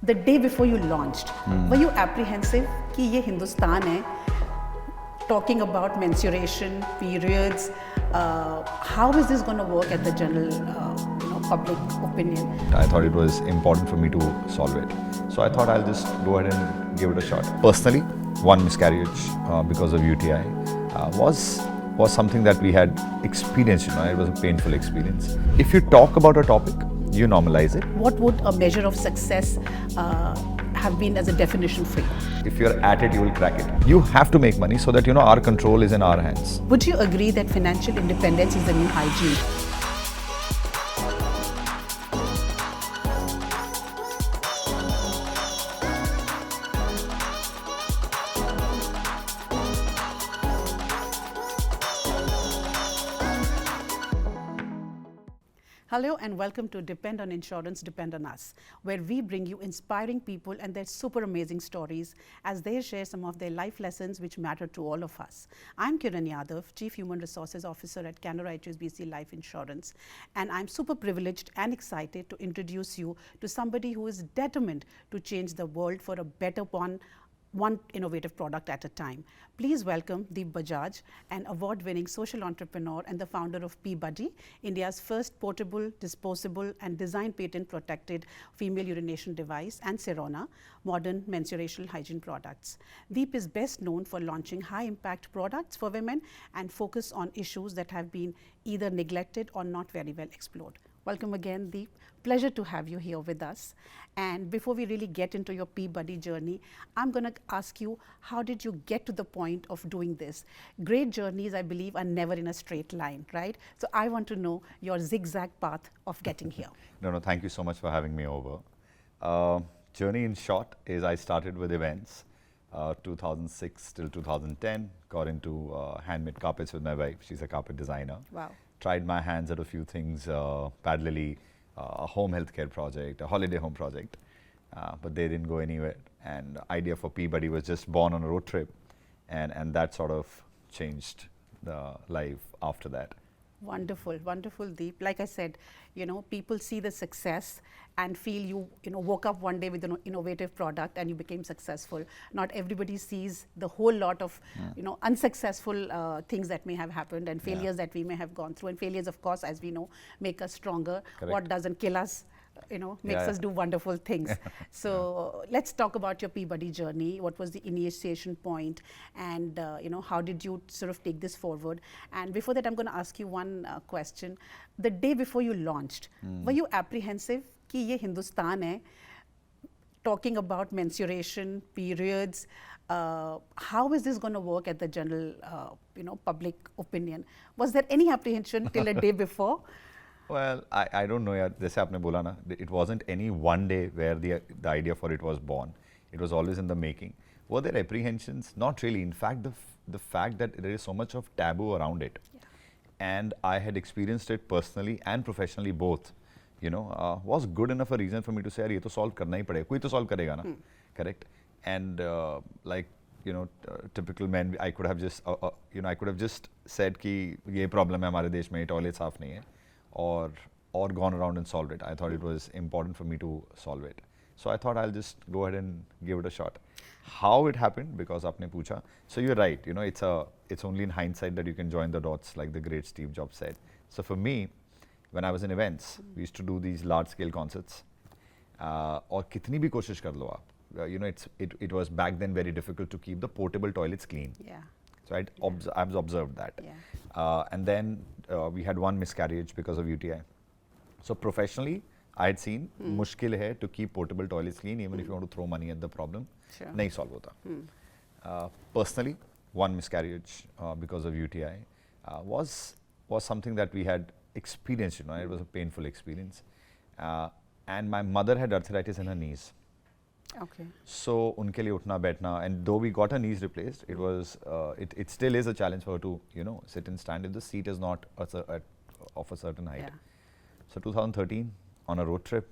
The day before you launched, were you apprehensive कि ये हिंदुस्तान है, talking about mensuration, periods, how is this going to work at the general public opinion? I thought it was important for me to solve it. So I thought I'll just go ahead and give it a shot. Personally, one miscarriage because of UTI was something that we had experienced, it was a painful experience. If you talk about a topic, you normalize it. What would a measure of success have been as a definition for you? If you're at it, you will crack it. You have to make money so that, our control is in our hands. Would you agree that financial independence is the new hygiene? Hello and welcome to Depend on Insurance, Depend on Us, where we bring you inspiring people and their super amazing stories as they share some of their life lessons which matter to all of us. I'm Kiran Yadav, Chief Human Resources Officer at Canara HSBC Life Insurance, and I'm super privileged and excited to introduce you to somebody who is determined to change the world for a better one innovative product at a time. Please welcome Deep Bajaj, an award-winning social entrepreneur and the founder of PeeBuddy, India's first portable, disposable and design patent protected female urination device, and Sirona, modern menstrual hygiene products. Deep is best known for launching high-impact products for women and focus on issues that have been either neglected or not very well explored. Welcome again, Deep. Pleasure to have you here with us. And before we really get into your PeeBuddy journey, I'm going to ask you, how did you get to the point of doing this? Great journeys, I believe, are never in a straight line, right? So I want to know your zigzag path of getting here. No, thank you so much for having me over. Journey in short is I started with events, 2006 till 2010, got into handmade carpets with my wife. She's a carpet designer. Wow. Tried my hands at a few things, parallelly, a home healthcare project, a holiday home project, but they didn't go anywhere. And the idea for PeeBuddy was just born on a road trip, and that sort of changed the life after that. Wonderful, wonderful, Deep. Like I said, people see the success and feel you woke up one day with an innovative product and you became successful. Not everybody sees the whole lot of unsuccessful things that may have happened and failures that we may have gone through. And failures, of course, as we know, make us stronger. Correct. What doesn't kill us makes us do wonderful things. So let's talk about your PeeBuddy journey. What was the initiation point, and how did you sort of take this forward? And before that, I'm going to ask you one question. The day before you launched, were you apprehensive कि ये हिंदुस्तान है, talking about mensuration, periods, how is this going to work at the general public opinion? Was there any apprehension till a day before? Well, I don't know, जैसे आपने बोला ना, it wasn't any one day where the idea for it was born. It was always in the making. Were there apprehensions? Not really. In fact, the fact that there is so much of taboo around it, and I had experienced it personally and professionally both, was good enough a reason for me to say, ये तो solve करना ही पड़ेगा, कोई तो solve करेगा ना, correct? And typical men, I could have just said कि ये problem है हमारे देश में, toilet साफ नहीं है. Or gone around and solved it. I thought it was important for me to solve it. So I thought I'll just go ahead and give it a shot. How it happened, because aapne pucha. So you're right, it's only in hindsight that you can join the dots, like the great Steve Jobs said. So for me, when I was in events, we used to do these large scale concerts. Or kitni bhi koshish kar lo aap. It was back then very difficult to keep the portable toilets clean. Yeah. So I've observed that. Yeah. And then we had one miscarriage because of UTI. So professionally, I had seen mushkil hai to keep portable toilets clean, even if you want to throw money at the problem. Sure. Nahi solve hota. Personally, one miscarriage because of UTI was something that we had experienced. It was a painful experience. And my mother had arthritis in her knees. Okay. So unke liye utna baithna, and though we got her knees replaced, it was it still is a challenge for her to sit and stand if the seat is not of a certain height. Yeah. So 2013, on a road trip,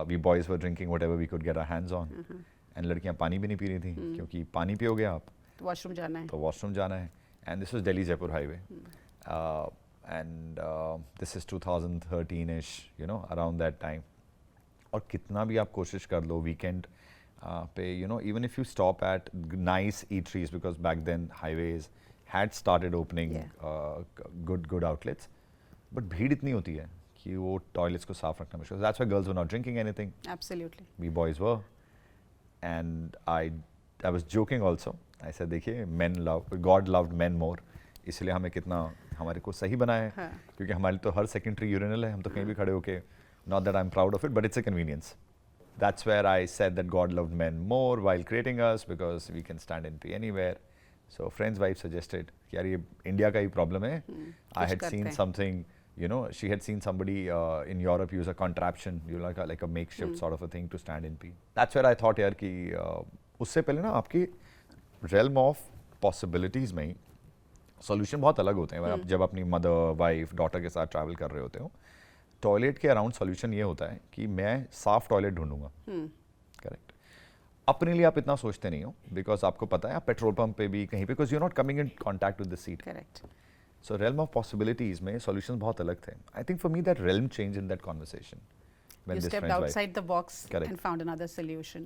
we boys were drinking whatever we could get our hands on, and लड़कियां पानी भी नहीं P रही थी, क्योंकि पानी पियोगे आप तो washroom जाना है. तो washroom जाना है. And this was Delhi Jaipur highway, and this is 2013ish, around that time. और कितना भी आप कोशिश कर लो वीकेंड पे, you know, even if you stop at nice eateries, because back then highways had started opening good outlets, but भीड़ इतनी होती है कि वो टॉयलेट्स को साफ रखना मुश्किल. That's why girls were not drinking anything. Absolutely. We boys were. And I was joking also. I said देखिए God loved men more. इसलिए हमें कितना हमारे को सही बनाया है. क्योंकि हमारे तो हर सेकेंडरी यूरिनल है, हम तो कहीं भी खड़े होके, not that I'm proud of it, but it's a convenience. That's where I said that God loved men more while creating us, because we can stand and pee anywhere. So friend's wife suggested कि यार ये India का ही problem है. I had seen something, you know, she had seen somebody in Europe use a contraption, you know, like a makeshift sort of a thing to stand and pee. That's where I thought यार कि उससे पहले ना आपकी realm of possibilities में ही solution बहुत अलग होते हैं. आप जब अपनी mother, wife, daughter के साथ travel कर रहे होते हो, टॉयलेट के अराउंड सॉल्यूशन ये होता है कि मैं साफ टॉयलेट ढूंढूंगा. करेक्ट. अपने लिए आप इतना सोचते नहीं हो, बिकॉज आपको पता है आप पेट्रोल पंप पे भी कहीं पे, because you are not coming in contact with the seat. Correct. So realm of possibilities में सॉल्यूशंस बहुत अलग थे. I think for me that realm change in that conversation. You stepped outside the box and found another solution.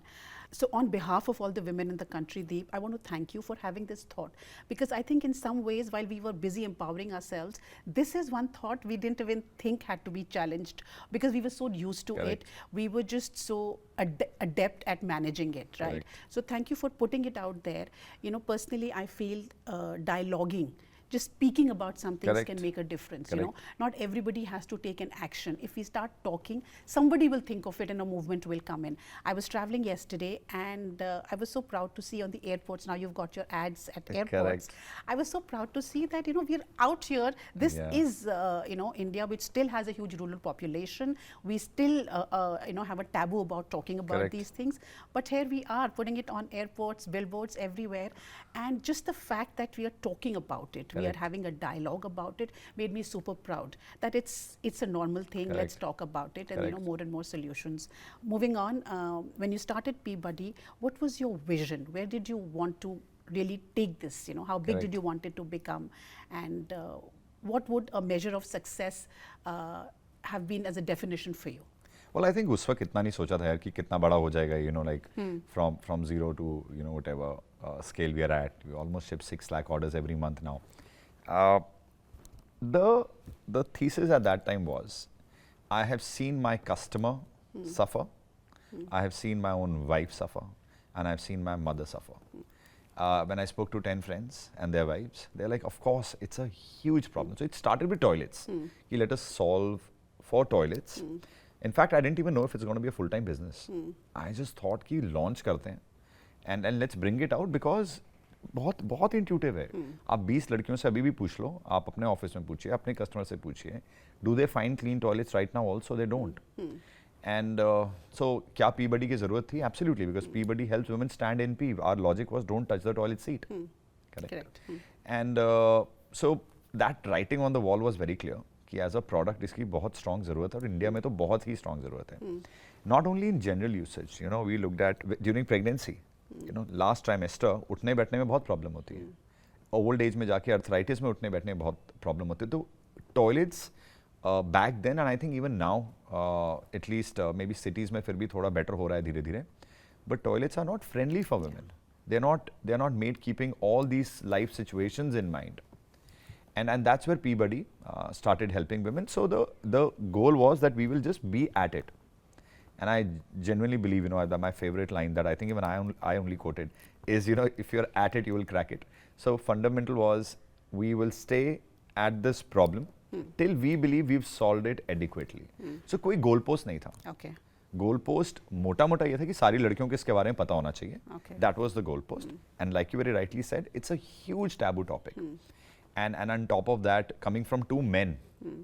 So on behalf of all the women in the country, Deep, I want to thank you for having this thought, because I think in some ways while we were busy empowering ourselves, this is one thought we didn't even think had to be challenged, because we were so used to it. We were just so adept at managing it, right? So thank you for putting it out there. You know, personally I feel dialoguing, just speaking about some things can make a difference. You know, not everybody has to take an action. If we start talking, somebody will think of it and a movement will come in. I was traveling yesterday and I was so proud to see on the airports, now you've got your ads at airports. I was so proud to see that, you know, we're out here. This is, you know, India, which still has a huge rural population. We still, you know, have a taboo about talking about these things. But here we are putting it on airports, billboards, everywhere. And just the fact that we are talking about it, we are having a dialogue about it, made me super proud that it's a normal thing. Let's talk about it, and you know, more and more solutions. Moving on, when you started PeeBuddy, what was your vision? Where did you want to really take this? You know, how big did you want it to become, and what would a measure of success have been as a definition for you? Well, I think उस वक्त इतना नहीं सोचा था यार कि कितना बड़ा हो जाएगा, you know, like from zero to, you know, whatever scale we are at. We almost ship 6 lakh orders every month now. The thesis at that time was, I have seen my customer suffer, I have seen my own wife suffer, and I have seen my mother suffer. When I spoke to 10 friends and their wives, they're like, of course, it's a huge problem. So it started with toilets. He let us solve for toilets. In fact, I didn't even know if it's going to be a full-time business. I just thought कि launch करते हैं and let's bring it out, because बहुत intuitive है. आप 20 लड़कियों से अभी भी पूछ लो, आप अपने ऑफिस में पूछिए, अपने कस्टमर से पूछिए, do they find clean toilets right now? Also they don't. And so क्या PeeBuddy की जरूरत थी? एब्सोल्युटली, because PeeBuddy helps women stand and pee. Our logic was don't touch the toilet seat. Correct. And so that writing on the wall was very clear कि as a product इसकी बहुत strong जरूरत है, और इंडिया में तो बहुत ही strong जरूरत है. Not only in general usage, you know, we looked at during pregnancy, you know, last trimester उठने बैठने में बहुत प्रॉब्लम होती है. ओल्ड एज में जाके अर्थराइटिस में उठने बैठने में बहुत प्रॉब्लम होती है. तो toilets back then, and I think even now at least maybe cities में फिर भी थोड़ा बेटर हो रहा है धीरे धीरे, but toilets are not friendly for women. They are not made keeping all these life situations in mind. And that's where PeeBuddy started helping women. So the goal was that we will just be at it. And I genuinely believe, you know, that my favorite line that I think even I only quoted is, you know, if you're at it, you will crack it. So fundamental was, we will stay at this problem till we believe we've solved it adequately. So कोई goal post नहीं था. Okay. Goal post मोटा मोटा ये था कि सारी लड़कियों को इसके बारे में पता होना चाहिए. That was the goal post. And like you very rightly said, it's a huge taboo topic. And on top of that, coming from 2 men,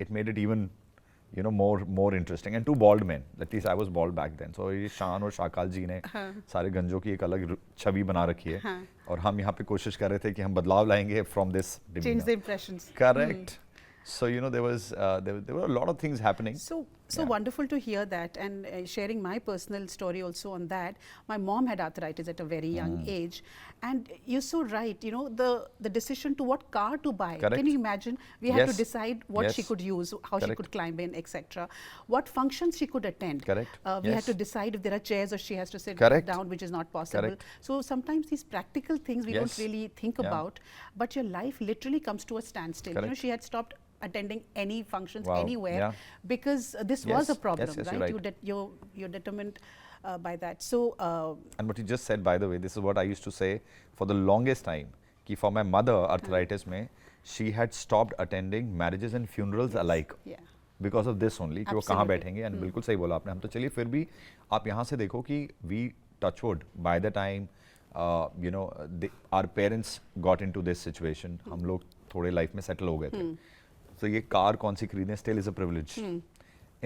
it made it even, you know, more interesting. And 2 bald men. At least I was bald back then. So ये शान और शाकाल जी ने सारे गंजों की एक अलग छवि बना रखी है. और हम यहाँ पे कोशिश कर रहे थे कि हम बदलाव लाएंगे from this. Change the impressions. Correct. So, you know, there were a lot of things happening. So So wonderful to hear that, and sharing my personal story also on that. My mom had arthritis at a very young age, and you're so right. You know, the decision to what car to buy. Correct. Can you imagine? We had to Yes. decide what she Yes. could use, how she Correct. could climb in, etc. What functions she could attend. Correct. We had Yes. to decide if there are chairs or she has to sit Correct. down, which is not possible. Correct. So sometimes these practical things we Yes. don't really think Yeah. about, but your life literally comes to a standstill. You know, Correct. she had stopped attending any functions Wow. anywhere Yeah. because this Yes. was a problem, Yes, yes, right? you're right. You're determined by that. So And what you just said, by the way, this is what I used to say for the longest time. Ki for my mother, arthritis mein, she had stopped attending marriages and funerals alike. yeah, Because of this only, कि वो कहाँ Absolutely. बैठेंगे, and बिल्कुल सही बोला आपने. हम तो चलिए फिर भी आप यहाँ से देखो कि we touch wood by the time you know our parents got into this situation, हम लोग थोड़े लाइफ में सेटल हो गए थे. तो ये कार कौन सी खरीदें still is a privilege.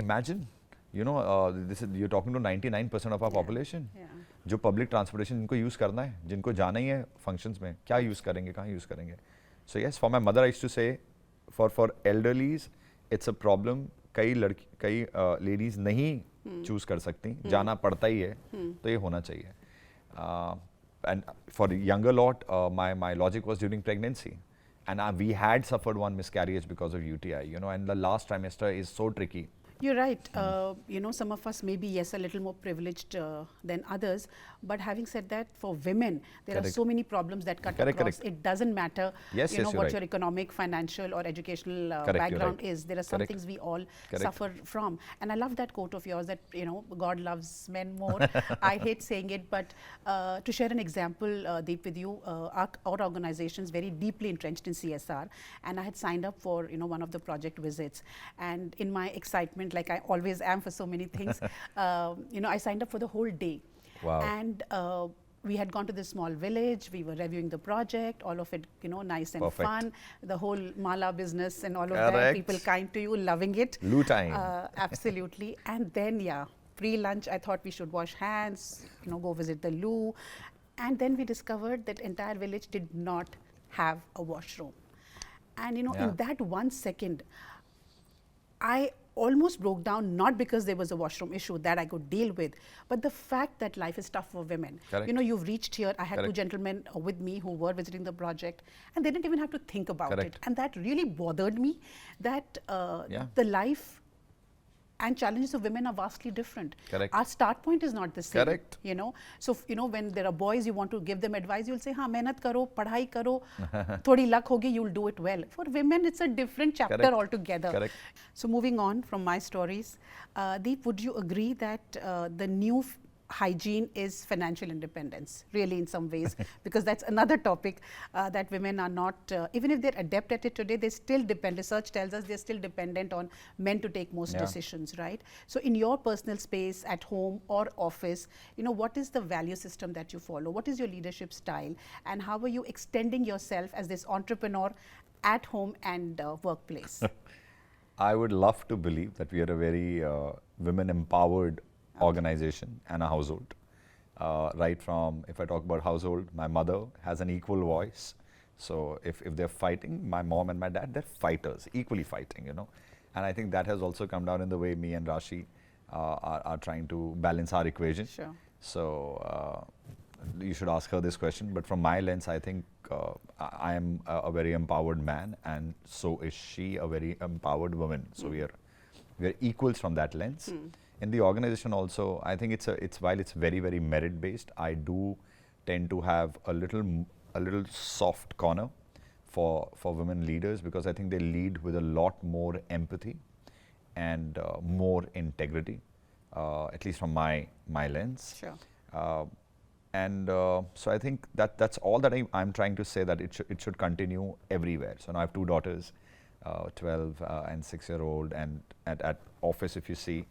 Imagine, you know, this is you're talking to 99% of our population. yeah. जो पब्लिक ट्रांसपोर्टेशन जिनको यूज़ करना है, जिनको जाना ही है फंक्शंस में, क्या यूज़ करेंगे, कहाँ यूज़ करेंगे. So yes, for my mother I used to say for elderlies it's a problem. कई लेडीज़ नहीं चूज़ कर सकती, जाना पड़ता ही है, तो ये होना चाहिए. And for younger lot my logic was during pregnancy. And we had suffered one miscarriage because of UTI, you know, and the last trimester is so tricky. You're right. You know, some of us may be, yes, a little more privileged than others. But having said that, for women, there are Correct. so many problems that cut Correct, across. correct. It doesn't matter, Yes, you yes, know, you're what right. your economic, financial, or educational Correct, you're background right. is. There are some Correct. things we all Correct. suffer from. And I love that quote of yours that, you know, God loves men more. I hate saying it, but to share an example, Deep, with you, our organization is very deeply entrenched in CSR. And I had signed up for, you know, one of the project visits. And in my excitement, like I always am for so many things, you know, I signed up for the whole day. Wow. And we had gone to this small village. We were reviewing the project, all of it, you know, nice and Perfect. fun. The whole mala business and all of that. Correct. People kind to you, loving it. Loo time. Absolutely. And then, yeah, pre-lunch, I thought we should wash hands, you know, go visit the loo. And then we discovered that entire village did not have a washroom. And, you know, Yeah. in that 1 second, I almost broke down, not because there was a washroom issue that I could deal with, but the fact that life is tough for women. Correct. You know, you've reached here. I had two Correct. gentlemen with me who were visiting the project, and they didn't even have to think about Correct. it. And that really bothered me, that Yeah. the life and challenges of women are vastly different. Correct. Our start point is not the same. Correct. You know, so you know, when there are boys, you want to give them advice, you'll say, "हाँ, मेहनत करो, पढ़ाई करो, थोड़ी luck होगी, you'll do it well." For women, it's a different chapter Correct. altogether. Correct. So moving on from my stories, Deep, would you agree that the new hygiene is financial independence, really, in some ways? Because that's another topic that women are not, even if they're adept at it today, they still depend. Research tells us they're still dependent on men to take most Yeah. decisions, right? So in your personal space, at home or office, you know, what is the value system that you follow? What is your leadership style? And how are you extending yourself as this entrepreneur at home and workplace? I would love to believe that we are a very women empowered organization and a household. Right from, if I talk about household, my mother has an equal voice. So if they're fighting, my mom and my dad, they're fighters, equally fighting, you know. And I think that has also come down in the way me and Rashi are trying to balance our equation. Sure. So you should ask her this question. But from my lens, I think I am a very empowered man, and so is she a very empowered woman. So we are equals from that lens. In the organization also, I think it's while it's very, very merit based, I do tend to have a little soft corner for women leaders, because I think they lead with a lot more empathy and more integrity, at least from my lens. Sure. So I think that's all that I'm trying to say, that it should continue everywhere. So now I have two daughters, 12 and 6-year-old, and at office, if you see,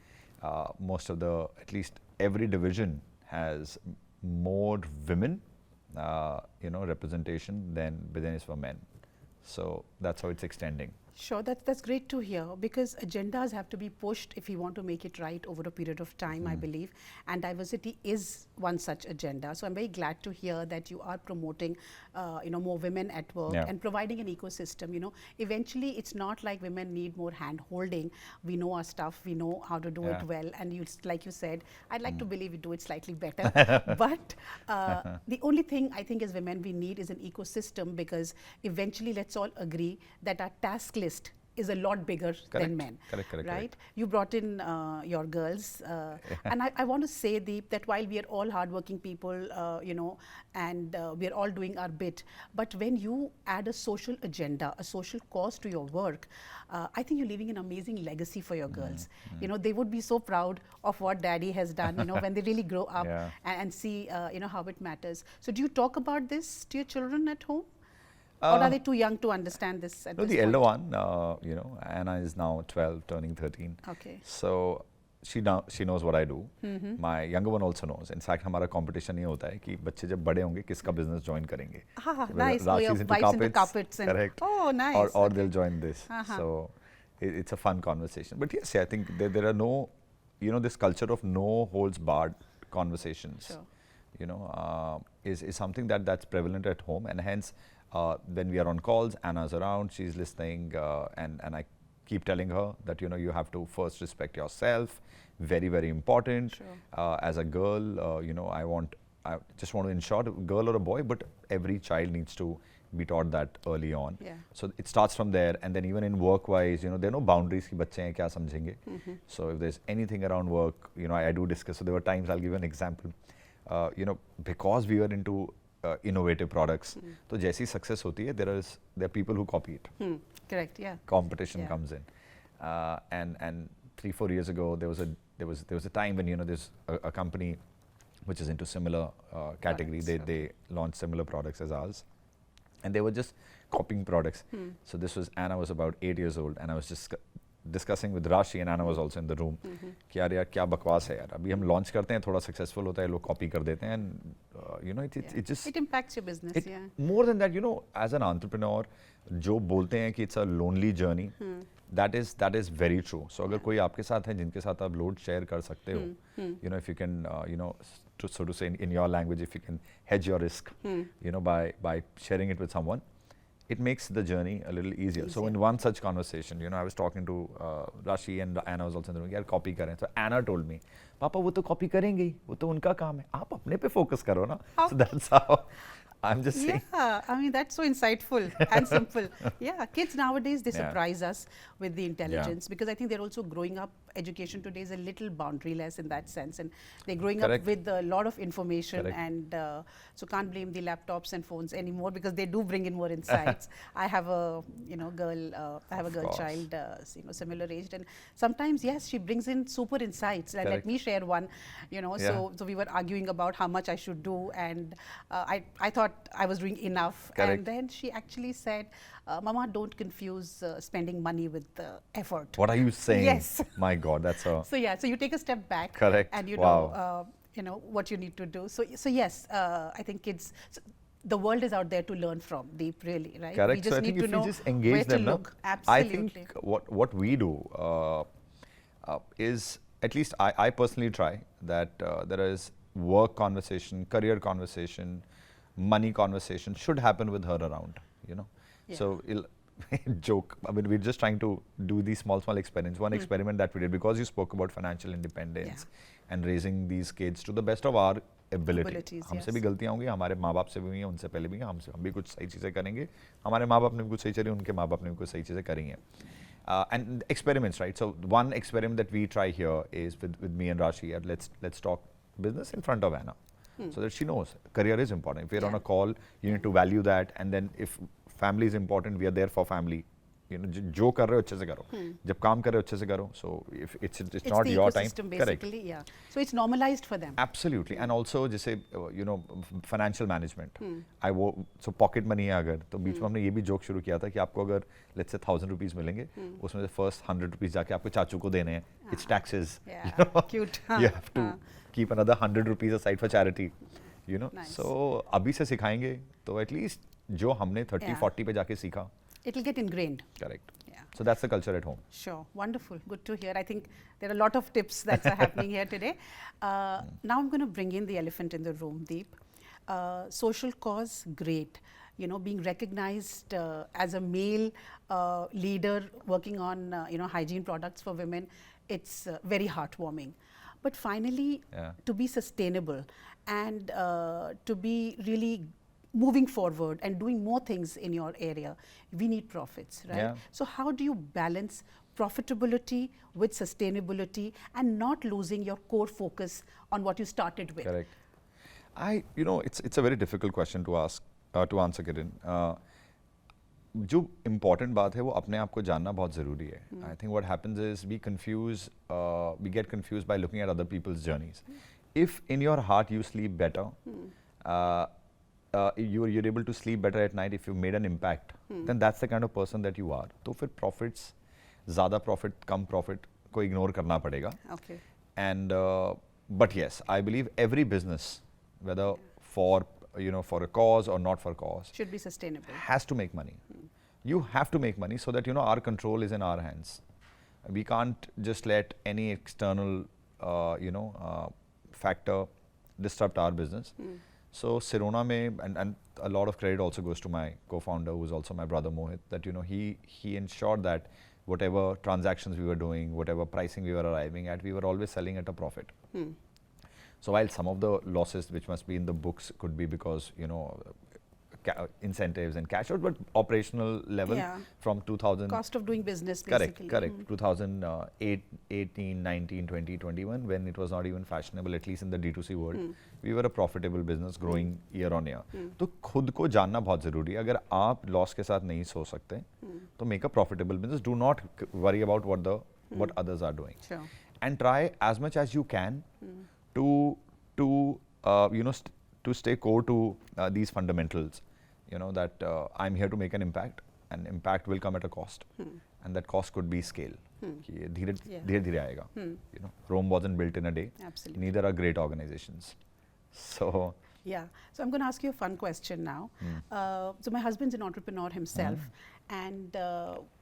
most of at least every division has more women, you know, representation than is for men. So that's how it's extending. Sure, that's great to hear, because agendas have to be pushed if we want to make it right over a period of time, I believe, and diversity is one such agenda. So I'm very glad to hear that you are promoting, more women at work Yeah. and providing an ecosystem. Eventually it's not like women need more hand holding. We know our stuff, we know how to do it Yeah. well, and like you said, I'd like to believe we do it slightly better. But the only thing I think as women we need is an ecosystem, because eventually let's all agree that our task list is a lot bigger than men. Correct. Right? You brought in your girls, and I want to say, Deep, that while we are all hardworking people, and we are all doing our bit, but when you add a social agenda, a social cause to your work, I think you're leaving an amazing legacy for your girls. They would be so proud of what daddy has done, when they really grow up Yeah. and see, how it matters. So do you talk about this to your children at home? Or are they too young to understand this at No, this the point? elder one, Anna is now 12, turning 13. Okay. So she knows what I do. My younger one also knows. In fact, हमारा competition ये होता है कि बच्चे जब बड़े होंगे किसका business join करेंगे. Nice. Oh, your Rashi's wife's into carpets and correct. oh, nice. Or they'll join this. So it's a fun conversation. But yes, I think there are no, this culture of no holds barred conversations. Sure. Is something that's prevalent at home, and hence when we are on calls, Anna's around, she's listening, and I keep telling her that you have to first respect yourself, very, very important. Sure. As a girl, I just want to ensure, a girl or a boy, but every child needs to be taught that early on. Yeah. So it starts from there, and then even in work wise, there are no boundaries ki bacche hain kya samjhenge. So if there's anything around work, I do discuss. So there were times, I'll give you an example, because we were into innovative products, तो जैसी success होती है, there are people who copy it. Correct. Yeah. Competition comes in, and 3-4 years ago there was a time when there's a company which is into similar category. Products, They launched similar products as ours, and they were just copying products. So Anna was about 8 years old, and I was just discussing with Rashi, and Anna was also in the room, कि यार क्या बकवास है यार, अभी हम launch करते हैं, थोड़ा successful होता है, लोग copy कर देते हैं, and it just it impacts your business. Yeah. more than that, as an entrepreneur, जो बोलते हैं कि it's a lonely journey, that is very true. So अगर कोई आपके साथ है जिनके साथ आप load share कर सकते हो, if you can, so to say in your language, if you can hedge your risk, by sharing it with someone, it makes the journey a little easier. So in one such conversation, I was talking to Rashi, and Anna was also in the room, यार copy करें. So Anna told me, पापा वो तो copy करेंगे ही, वो तो उनका काम है, आप अपने पे focus करो ना. So that's how I'm just saying. Yeah, I mean, that's so insightful and simple. Yeah, kids nowadays, they Yeah. surprise us with the intelligence, because I think they're also growing up. Education today is a little boundaryless in that sense, and they're growing Correct. up with a lot of information, Correct. and so can't blame the laptops and phones anymore, because they do bring in more insights. I have a girl, I have a girl course. child, similar aged, and sometimes yes, she brings in super insights. Like, let Correct. me share one. So we were arguing about how much I should do, and I thought I was doing enough. Correct. And then she actually said, Mama, don't confuse spending money with effort. What are you saying? Yes. My God, that's a... So yeah, so you take a step back. Correct. And Wow. know what you need to do. So yes, I think kids, the world is out there to learn from, Deep, really, right? Correct. We just So I need think to if know we just engage where them, to no? look. I Absolutely. think what we do is, at least I personally try, that there is work conversation, career conversation, money conversation should happen with her around, Yeah. So joke, I mean, we're just trying to do these small experiments. One experiment that we did, because you spoke about financial independence and raising these kids to the best of our Abilities, हमसे yes. भी गलतियाँ होंगी, हमारे माँ बाप से भी हुई हैं, उनसे पहले भी हैं, हम भी कुछ सही चीज़ें करेंगे, हमारे माँ बाप ने भी कुछ सही चली, उनके माँ बाप ने भी कुछ सही चीज़ें करी हैं. And experiments, right? So one experiment that we try here is with me and Rashi, let's talk business in front of Anna, so that she knows career is important. If we're on a call, you need to value that, and then if family is important, we are there for family. जो कर रहे हो अच्छे से करो, जब काम कर रहे हो अच्छे से करो. So if it's not the your time, ecosystem correct. basically, yeah. So it's normalized for them. Absolutely. And also जैसे financial management. So pocket money है अगर, तो बीच में हमने ये भी जोक शुरू किया था कि आपको अगर let's say 1,000 rupees मिलेंगे, उसमें से first 100 rupees जाके आपको चाचू को देने हैं. It's taxes. Yeah, cute. You have to keep another 100 rupees aside for charity. Nice. So अभी से सिखाएंगे तो at least जो हमने 30-40 पे जाके सीखा. It'll get ingrained. Correct. Yeah. So that's the culture at home. Sure, wonderful, good to hear. I think there are a lot of tips that are happening here today. Now I'm going to bring in the elephant in the room, Deep. Social cause, great. You know, being recognized as a male leader working on hygiene products for women, it's very heartwarming. But finally, to be sustainable and to be really moving forward and doing more things in your area, we need profits, right? Yeah. So how do you balance profitability with sustainability and not losing your core focus on what you started with? Correct. It's a very difficult question to ask, to answer, Kiran. जो important बात है वो अपने आप को जानना बहुत ज़रूरी है. I think what happens is we get confused by looking at other people's journeys. If in your heart you sleep better, you're able to sleep better at night if you made an impact, then that's the kind of person that you are. तो फिर profits, ज़्यादा profit, कम profit को ignore करना पड़ेगा. Okay. And but yes, I believe every business, whether for a cause or not for a cause, Should be sustainable. has to make money. You have to make money so that our control is in our hands. We can't just let any external factor disrupt our business. So Sirona mein, and a lot of credit also goes to my co-founder, who is also my brother Mohit, that he ensured that whatever transactions we were doing, whatever pricing we were arriving at, we were always selling at a profit. So while some of the losses which must be in the books could be because incentives and cash out, but operational level from 2000 cost of doing business, basically. correct 2008, 18, 19, 20, 21, when it was not even fashionable, at least in the D2C world, we were a profitable business growing year on year. तो खुद को जानना बहुत जरूरी है. अगर आप loss के साथ नहीं सो सकते तो make a profitable business. Do not worry about what others are doing. Sure. And try as much as you can to stay core to these fundamentals. That I'm here to make an impact, and impact will come at a cost, and that cost could be scale. धीरे धीरे आएगा. Rome wasn't built in a day. Absolutely. Neither are great organizations. So yeah. So I'm going to ask you a fun question now. So my husband's an entrepreneur himself, and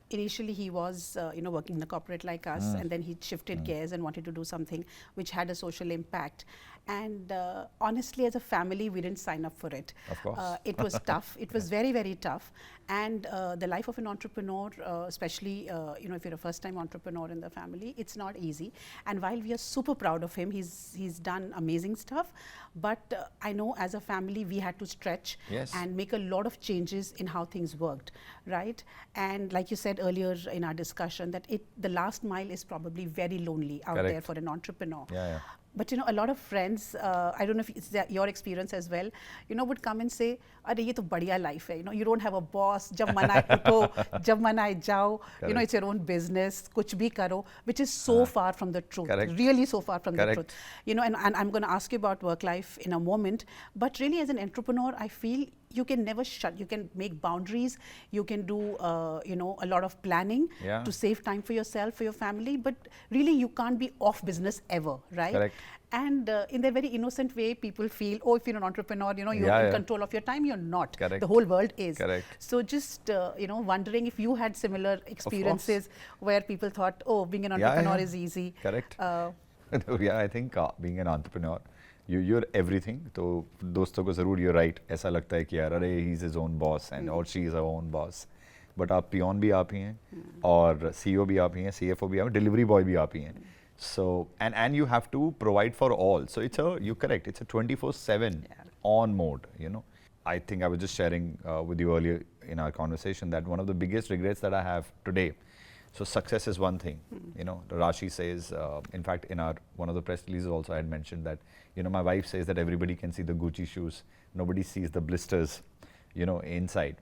initially he was working in a corporate like us, and then he shifted gears and wanted to do something which had a social impact. And honestly, as a family, we didn't sign up for it. Of course. It was tough. It was very, very tough. And the life of an entrepreneur, especially if you're a first-time entrepreneur in the family, it's not easy. And while we are super proud of him, he's done amazing stuff. But I know as a family, we had to stretch and make a lot of changes in how things worked, right? And like you said earlier in our discussion, that the last mile is probably very lonely out there for an entrepreneur. But a lot of friends, I don't know if it's your experience as well, would come and say, "Arey, ye to badhiya life hai. You don't have a boss. Jab mana hai utho, jab mana hai jao. It's your own business. Kuch bhi karo," which is so far from the truth. Really, so far from the truth. And I'm going to ask you about work life in a moment. But really, as an entrepreneur, I feel you can never shut. You can make boundaries. You can do, a lot of planning to save time for yourself, for your family. But really, you can't be off business ever, right? Correct. And in their very innocent way, people feel, oh, if you're an entrepreneur, you're in control of your time. You're not. Correct. The whole world is. Correct. So just, wondering if you had similar experiences where people thought, oh, being an entrepreneur is easy. Correct. I think being an entrepreneur, you're everything. तो दोस्तों को ज़रूर you're right. ऐसा लगता है कि यार अरे he's his own boss and or she is her own boss. But आप peon भी आप ही हैं और CEO भी आप ही हैं, CFO भी आप हैं, delivery boy भी आप ही हैं. So and you have to provide for all. So you're correct. It's a 24/7 on mode. I think I was just sharing with you earlier in our conversation that one of the biggest regrets that I have today. So success is one thing. Rashi says. In fact, in one of the press releases also I had mentioned that. My wife says that everybody can see the Gucci shoes. Nobody sees the blisters. Inside.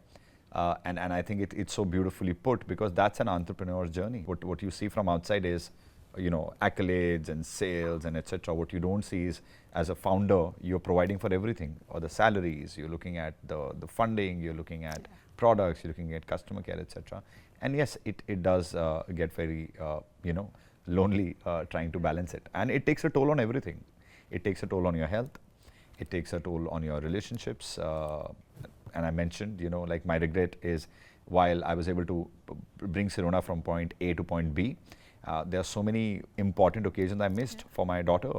And I think it's so beautifully put because that's an entrepreneur's journey. What you see from outside is accolades and sales and etc. What you don't see is, as a founder, you're providing for everything, or the salaries, you're looking at the funding, you're looking at products, you're looking at customer care, etc. And yes, it does get very lonely trying to balance it, and it takes a toll on everything. It takes a toll on your health, it takes a toll on your relationships, and I mentioned, like my regret is while I was able to bring Sirona from point A to point B. There are so many important occasions I missed for my daughter,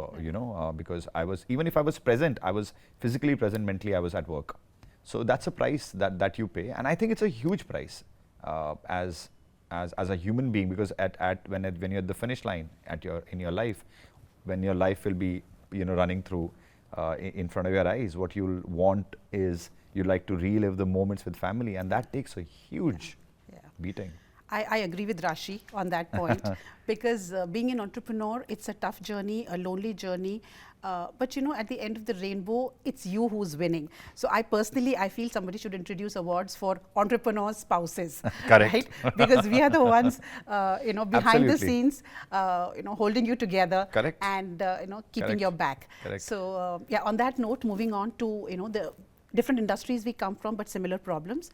because even if I was present, I was physically present, mentally I was at work. So that's a price that you pay, and I think it's a huge price as a human being, because when you're at the finish line in your life, when your life will be running through in front of your eyes, what you'll want is you'd like to relive the moments with family, and that takes a huge beating. I agree with Rashi on that point because being an entrepreneur, it's a tough journey, a lonely journey. But at the end of the rainbow, it's you who's winning. So I feel somebody should introduce awards for entrepreneur spouses. Correct. Right? Because we are the ones, behind Absolutely. the scenes, holding you together. Correct. And, keeping Correct. your back. Correct. So, on that note, moving on to, the different industries we come from, but similar problems.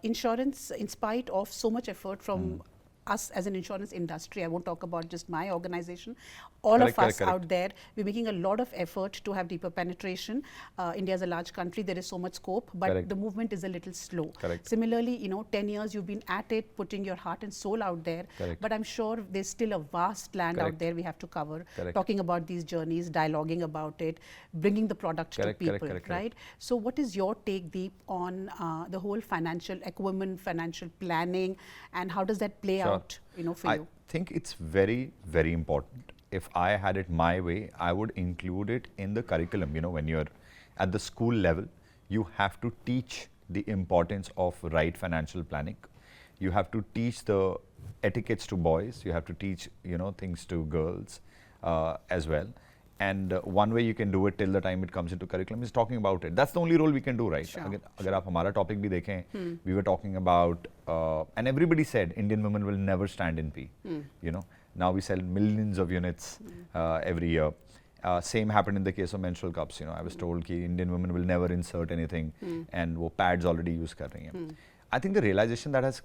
Insurance, in spite of so much effort from us as an insurance industry, I won't talk about just my organization, all of us out there, we're making a lot of effort to have deeper penetration. India is a large country, there is so much scope, but the movement is a little slow. Similarly, 10 years you've been at it, putting your heart and soul out there, but I'm sure there's still a vast land out there we have to cover, talking about these journeys, dialoguing about it, bringing the product to people, right? So what is your take, Deep, on the whole financial acumen, financial planning, and how does that play out, for you? I think it's very, very important. If I had it my way, I would include it in the curriculum. When you're at the school level, you have to teach the importance of right financial planning. You have to teach the etiquettes to boys. You have to teach, things to girls as well. And one way you can do it till the time it comes into curriculum is talking about it. That's the only role we can do, right? Sure. Agar aap hamara topic bhi dekhein, we were talking about, and everybody said Indian women will never stand in P. Now we sell millions of units every year. Same happened in the case of menstrual cups. I was told that Indian women will never insert anything, and wo pads already use kar rahi hain. I think the realization that has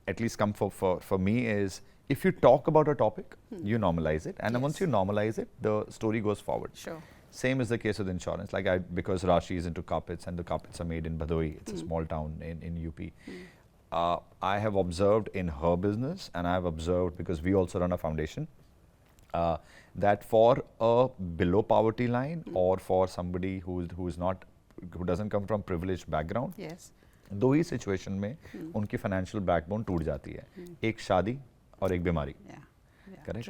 at least come for me is, if you talk about a topic, you normalize it, and once you normalize it, the story goes forward. Sure. Same is the case with insurance. Because Rashi is into carpets, and the carpets are made in Bhadoi, it's a small town in UP. I have observed in her business, and I have observed, because we also run a foundation, that for a below poverty line or for somebody who doesn't come from privileged background, दो ही situation में उनकी financial backbone टूट जाती है, एक शादी और एक बीमारी, करेक्ट?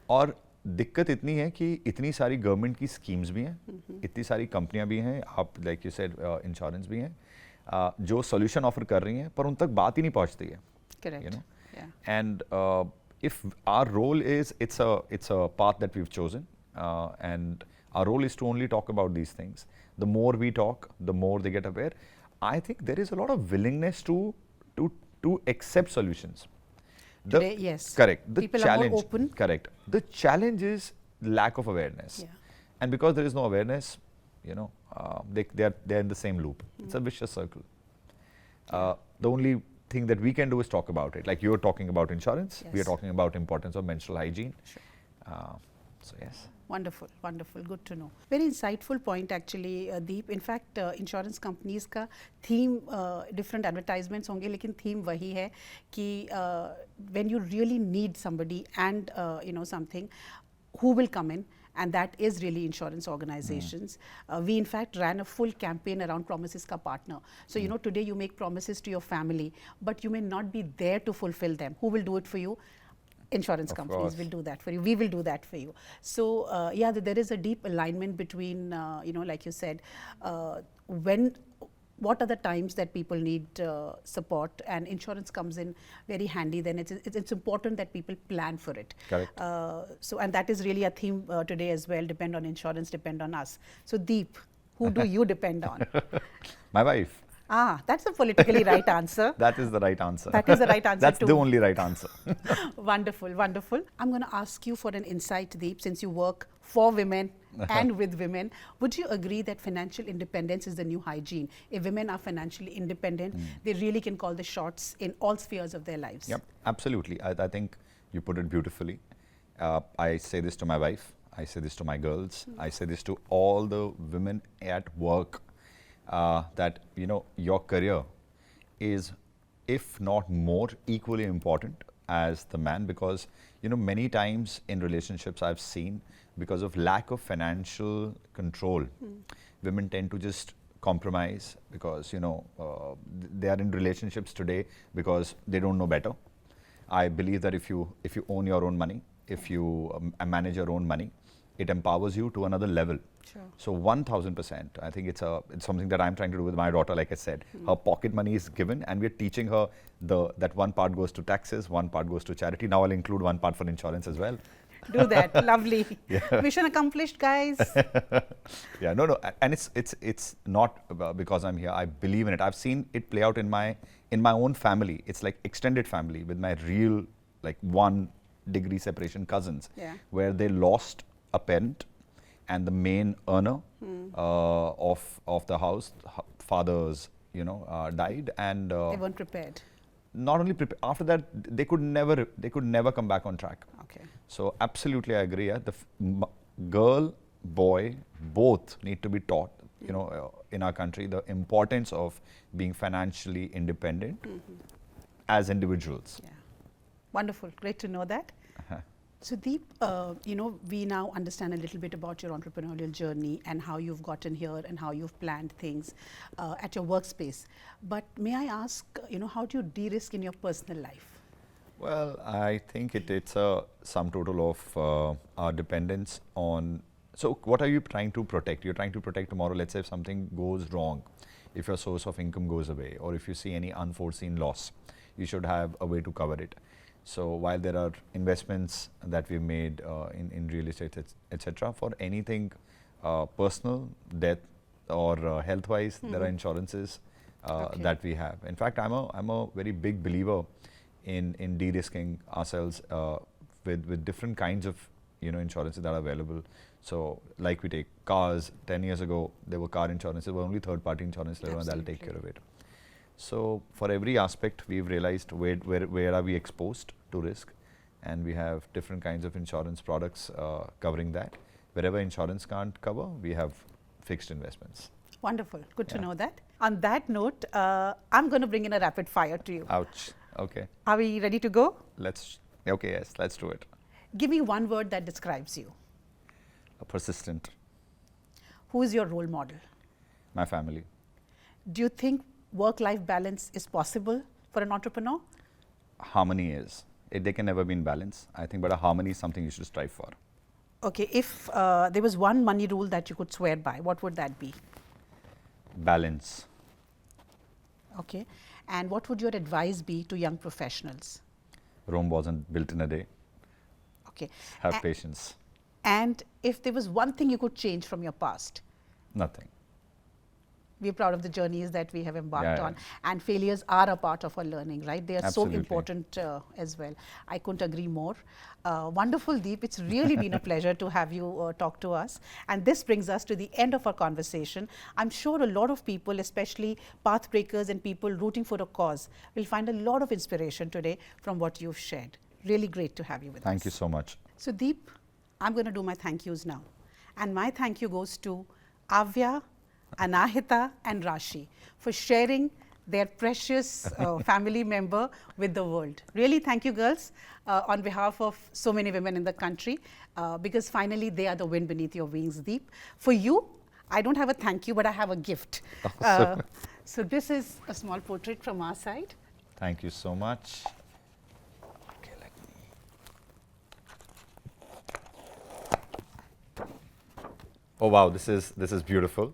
और दिक्कत इतनी है कि इतनी सारी गवर्नमेंट की स्कीम्स भी हैं, इतनी सारी कंपनियां भी हैं, आप लाइक यू सेड इंश्योरेंस भी हैं, जो सॉल्यूशन ऑफर कर रही हैं, पर उन तक बात ही नहीं पहुंचती है, and if our role is, it's a path that we've chosen, and our role is to only talk about these things. The more we talk, the more they get aware. I think there is a lot of willingness to accept solutions. Today, yes. Correct. The people challenge, are more open. Correct. The challenge is lack of awareness, and because there is no awareness, they're in the same loop. It's a vicious circle. The only thing that we can do is talk about it. Like you're talking about insurance, we are talking about importance of menstrual hygiene. So yes. Wonderful, wonderful. Good to know. Very insightful point actually, Deep. In fact, insurance companies का theme, different advertisements होंगे, लेकिन theme वही है कि when you really need somebody and something, who will come in? And that is really insurance organizations. We in fact ran a full campaign around promises ka partner. So today you make promises to your family, but you may not be there to fulfill them. Who will do it for you? Insurance companies will do that for you. We will do that for you. So there is a deep alignment between, like you said, what are the times that people need support, and insurance comes in very handy. Then it's important that people plan for it. Correct. And that is really a theme today as well. Depend on insurance, depend on us. So Deep, who do you depend on? My wife. That's a politically right answer. That is the right answer. That is the right answer. That's the only right answer. Wonderful, wonderful. I'm going to ask you for an insight, Deep, since you work for women and with women. Would you agree that financial independence is the new hygiene? If women are financially independent, they really can call the shots in all spheres of their lives. Yep, absolutely. I think you put it beautifully. I say this to my wife. I say this to my girls. I say this to all the women at work. That your career is if not more, equally important as the man, because many times in relationships I've seen, because of lack of financial control, women tend to just compromise because they are in relationships today because they don't know better. I believe that if you own your own money, if you manage your own money, it empowers you to another level. Sure. So 1000%, I think it's something that I'm trying to do with my daughter. Like I said, her pocket money is given, and we're teaching her that one part goes to taxes, one part goes to charity. Now I'll include one part for insurance as well. Do that. Lovely. Mission accomplished, guys. Yeah, no, and it's not because I'm here. I believe in it. I've seen it play out in my own family. It's like extended family with my real, like, 1-degree separation cousins, where they lost a parent, and the main earner of the house, fathers, died, and They weren't prepared. not only prepared. After that, they could never come back on track. Okay. So absolutely, I agree. Yeah, girl, boy, both need to be taught. In our country, the importance of being financially independent as individuals. Yeah. Wonderful. Great to know that. So Deep, we now understand a little bit about your entrepreneurial journey and how you've gotten here and how you've planned things at your workspace. But may I ask, how do you de-risk in your personal life? Well, I think it's a sum total of our dependence on. So what are you trying to protect? You're trying to protect tomorrow. Let's say if something goes wrong, if your source of income goes away, or if you see any unforeseen loss, you should have a way to cover it. So while there are investments that we've made in real estate, etc., for anything personal, death, or health-wise, there are insurances that we have. In fact, I'm a very big believer in de-risking ourselves with different kinds of insurances that are available. So, like we take cars. 10 years ago, there were car insurances. There were only third-party insurance that'll take care of it. So for every aspect, we've realized where are we exposed to risk, and we have different kinds of insurance products covering that. Wherever insurance can't cover, we have fixed investments. Wonderful. Good to know that. On that note, I'm going to bring in a rapid fire to you. Ouch. Okay. Are we ready to go? Okay, yes, let's do it. Give me one word that describes you. Persistent. Who is your role model? My family. Do you think work-life balance is possible for an entrepreneur? Harmony is. They can never be in balance, I think, but a harmony is something you should strive for. Okay, if there was one money rule that you could swear by, what would that be? Balance. Okay, and what would your advice be to young professionals? Rome wasn't built in a day. Okay. Have patience. And if there was one thing you could change from your past? Nothing. We're proud of the journeys that we have embarked on, and failures are a part of our learning, right? They are Absolutely. so important as well. I couldn't agree more. Wonderful, Deep. It's really been a pleasure to have you talk to us. And this brings us to the end of our conversation. I'm sure a lot of people, especially path breakers and people rooting for a cause, will find a lot of inspiration today from what you've shared. Really great to have you with us. Thank you so much. So Deep, I'm going to do my thank yous now. And my thank you goes to Avya, Anahita and Rashi for sharing their precious family member with the world. Really thank you, girls, on behalf of so many women in the country, because finally they are the wind beneath your wings, Deep. For you, I don't have a thank you, but I have a gift. So this is a small portrait from our side. Thank you so much. Okay, oh wow, this is beautiful.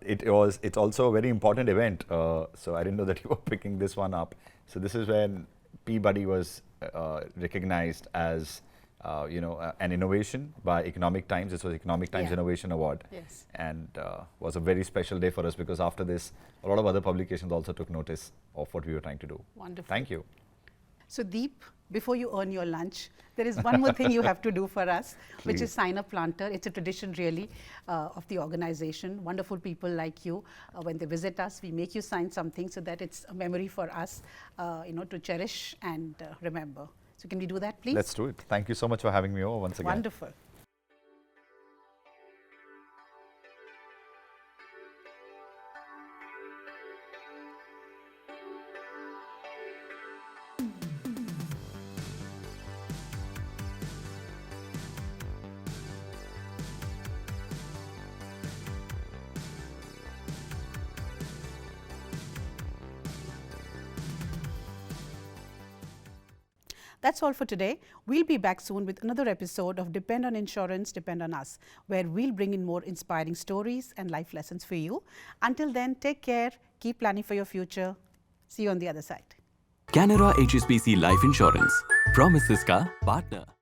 It's also a very important event, so I didn't know that you were picking this one up. So this is when PeeBuddy was recognized as an innovation by Economic Times. This was Economic Times Innovation Award. Yes. And was a very special day for us, because after this, a lot of other publications also took notice of what we were trying to do. Wonderful. Thank you. So Deep, before you earn your lunch, there is one more thing you have to do for us, which is sign a planter. It's a tradition really of the organization. Wonderful people like you, when they visit us, we make you sign something so that it's a memory for us, to cherish and remember. So can we do that, please? Let's do it. Thank you so much for having me over once again. Wonderful. That's all for today. We'll be back soon with another episode of Depend on Insurance, Depend on Us, where we'll bring in more inspiring stories and life lessons for you. Until then, take care, keep planning for your future. See you on the other side. Canara HSBC Life Insurance. Promises ka partner.